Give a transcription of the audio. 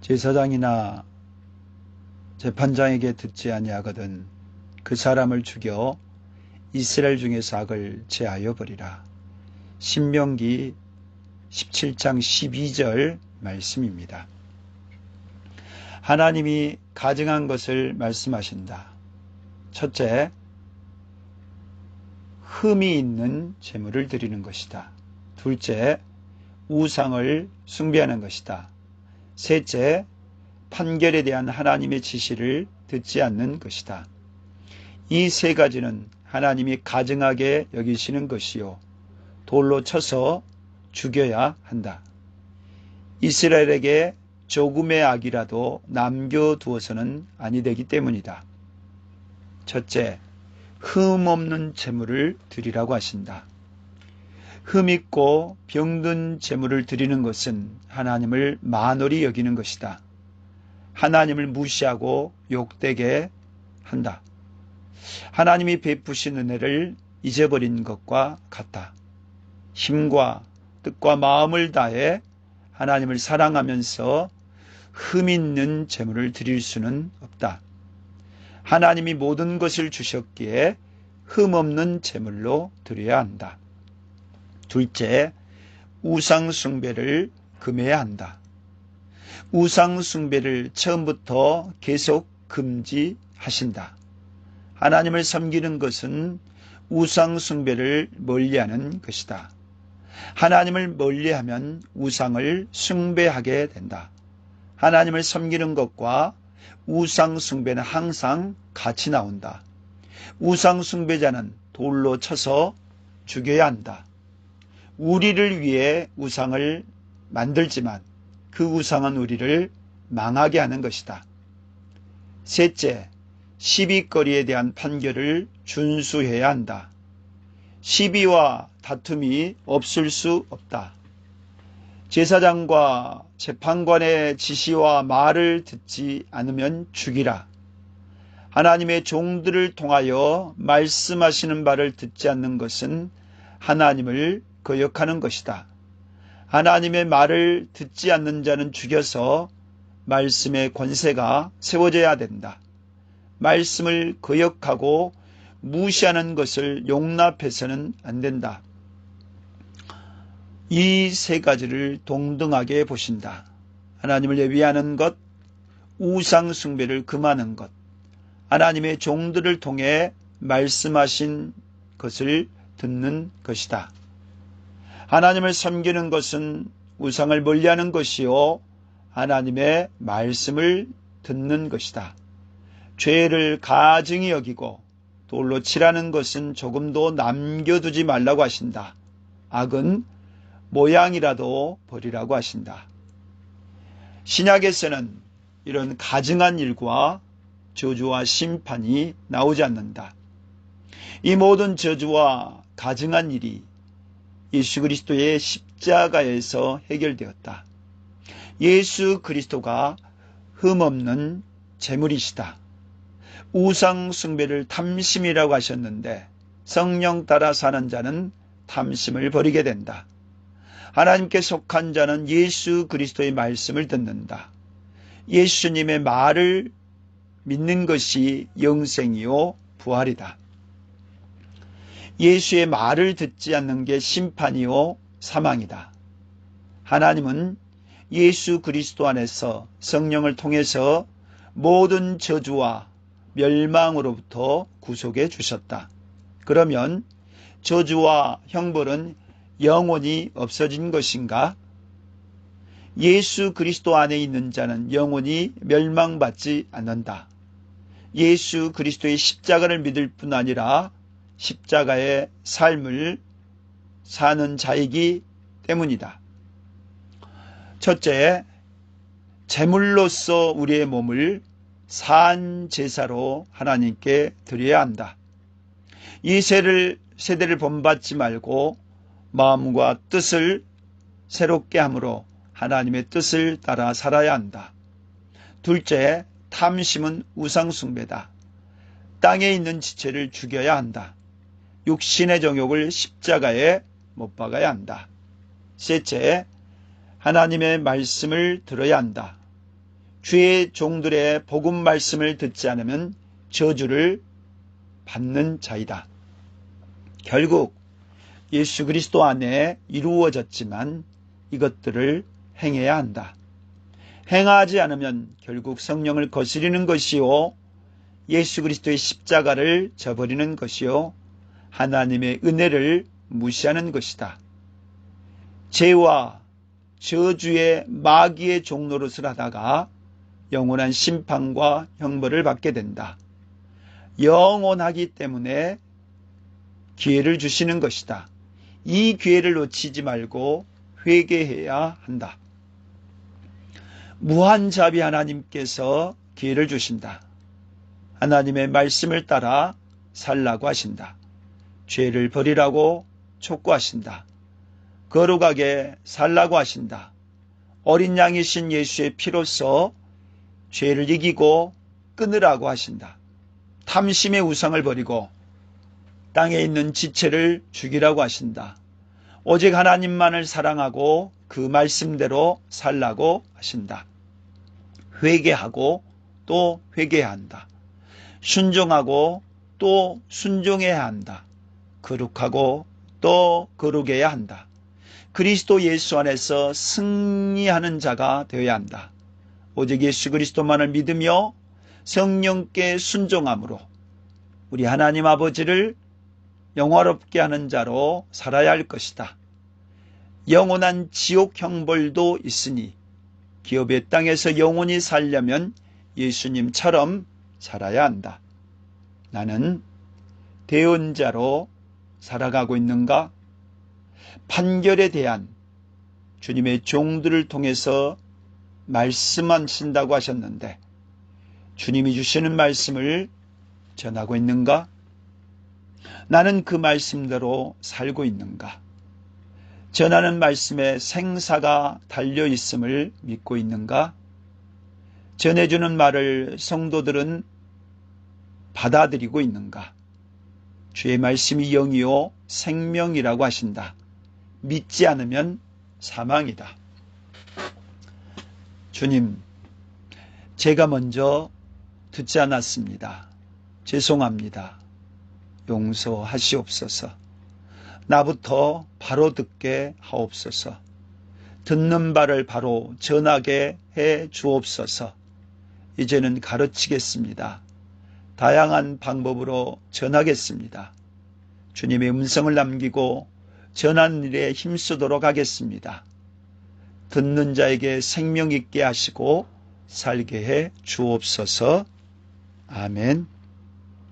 제사장이나 재판장에게 듣지 아니하거든 그 사람을 죽여 이스라엘 중에서 악을 제하여 버리라. 신명기 17장 12절 말씀입니다. 하나님이 가증한 것을 말씀하신다. 첫째, 흠이 있는 제물을 드리는 것이다. 둘째, 우상을 숭배하는 것이다. 셋째, 판결에 대한 하나님의 지시를 듣지 않는 것이다. 이 세 가지는 하나님이 가증하게 여기시는 것이요, 돌로 쳐서 죽여야 한다. 이스라엘에게 조금의 악이라도 남겨두어서는 아니 되기 때문이다. 첫째, 흠 없는 제물을 드리라고 하신다. 흠 있고 병든 제물을 드리는 것은 하나님을 만홀히 여기는 것이다. 하나님을 무시하고 욕되게 한다. 하나님이 베푸신 은혜를 잊어버린 것과 같다. 힘과 뜻과 마음을 다해 하나님을 사랑하면서 흠 있는 제물을 드릴 수는 없다. 하나님이 모든 것을 주셨기에 흠 없는 제물로 드려야 한다. 둘째, 우상 숭배를 금해야 한다. 우상 숭배를 처음부터 계속 금지하신다. 하나님을 섬기는 것은 우상 숭배를 멀리하는 것이다. 하나님을 멀리하면 우상을 숭배하게 된다. 하나님을 섬기는 것과 우상 숭배는 항상 같이 나온다. 우상 숭배자는 돌로 쳐서 죽여야 한다. 우리를 위해 우상을 만들지만 그 우상은 우리를 망하게 하는 것이다. 셋째, 시비거리에 대한 판결을 준수해야 한다. 시비와 다툼이 없을 수 없다. 제사장과 재판관의 지시와 말을 듣지 않으면 죽이라. 하나님의 종들을 통하여 말씀하시는 바를 듣지 않는 것은 하나님을 거역하는 것이다. 하나님의 말을 듣지 않는 자는 죽여서 말씀의 권세가 세워져야 된다. 말씀을 거역하고 무시하는 것을 용납해서는 안 된다. 이 세 가지를 동등하게 보신다. 하나님을 예비하는 것, 우상 숭배를 금하는 것, 하나님의 종들을 통해 말씀하신 것을 듣는 것이다. 하나님을 섬기는 것은 우상을 멀리하는 것이요, 하나님의 말씀을 듣는 것이다. 죄를 가증히 여기고 돌로 치라는 것은 조금도 남겨두지 말라고 하신다. 악은 모양이라도 버리라고 하신다. 신약에서는 이런 가증한 일과 저주와 심판이 나오지 않는다. 이 모든 저주와 가증한 일이 예수 그리스도의 십자가에서 해결되었다. 예수 그리스도가 흠없는 제물이시다. 우상 숭배를 탐심이라고 하셨는데 성령 따라 사는 자는 탐심을 버리게 된다. 하나님께 속한 자는 예수 그리스도의 말씀을 듣는다. 예수님의 말을 믿는 것이 영생이요 부활이다. 예수의 말을 듣지 않는 게 심판이요 사망이다. 하나님은 예수 그리스도 안에서 성령을 통해서 모든 저주와 멸망으로부터 구속해 주셨다. 그러면 저주와 형벌은 영원히 없어진 것인가? 예수 그리스도 안에 있는 자는 영원히 멸망받지 않는다. 예수 그리스도의 십자가를 믿을 뿐 아니라 십자가의 삶을 사는 자이기 때문이다. 첫째, 제물로서 우리의 몸을 산 제사로 하나님께 드려야 한다. 이 세대를 본받지 말고 마음과 뜻을 새롭게 함으로 하나님의 뜻을 따라 살아야 한다. 둘째, 탐심은 우상숭배다. 땅에 있는 지체를 죽여야 한다. 육신의 정욕을 십자가에 못 박아야 한다. 셋째, 하나님의 말씀을 들어야 한다. 주의 종들의 복음 말씀을 듣지 않으면 저주를 받는 자이다. 결국 예수 그리스도 안에 이루어졌지만 이것들을 행해야 한다. 행하지 않으면 결국 성령을 거스리는 것이요, 예수 그리스도의 십자가를 저버리는 것이요, 하나님의 은혜를 무시하는 것이다. 죄와 저주의 마귀의 종노릇을 하다가 영원한 심판과 형벌을 받게 된다. 영원하기 때문에 기회를 주시는 것이다. 이 기회를 놓치지 말고 회개해야 한다. 무한자비 하나님께서 기회를 주신다. 하나님의 말씀을 따라 살라고 하신다. 죄를 버리라고 촉구하신다. 거룩하게 살라고 하신다. 어린 양이신 예수의 피로써 죄를 이기고 끊으라고 하신다. 탐심의 우상을 버리고 땅에 있는 지체를 죽이라고 하신다. 오직 하나님만을 사랑하고 그 말씀대로 살라고 하신다. 회개하고 또 회개해야 한다. 순종하고 또 순종해야 한다. 거룩하고 또 거룩해야 한다. 그리스도 예수 안에서 승리하는 자가 되어야 한다. 오직 예수 그리스도만을 믿으며 성령께 순종함으로 우리 하나님 아버지를 영화롭게 하는 자로 살아야 할 것이다. 영원한 지옥 형벌도 있으니 기업의 땅에서 영원히 살려면 예수님처럼 살아야 한다. 나는 대언자로 살아가고 있는가? 판결에 대한 주님의 종들을 통해서 말씀하신다고 하셨는데 주님이 주시는 말씀을 전하고 있는가? 나는 그 말씀대로 살고 있는가? 전하는 말씀에 생사가 달려 있음을 믿고 있는가? 전해주는 말을 성도들은 받아들이고 있는가? 주의 말씀이 영이요 생명이라고 하신다. 믿지 않으면 사망이다. 주님, 제가 먼저 듣지 않았습니다. 죄송합니다. 용서하시옵소서. 나부터 바로 듣게 하옵소서. 듣는 바를 바로 전하게 해 주옵소서. 이제는 가르치겠습니다. 다양한 방법으로 전하겠습니다. 주님의 음성을 남기고 전하는 일에 힘쓰도록 하겠습니다. 듣는 자에게 생명 있게 하시고 살게 해 주옵소서. 아멘.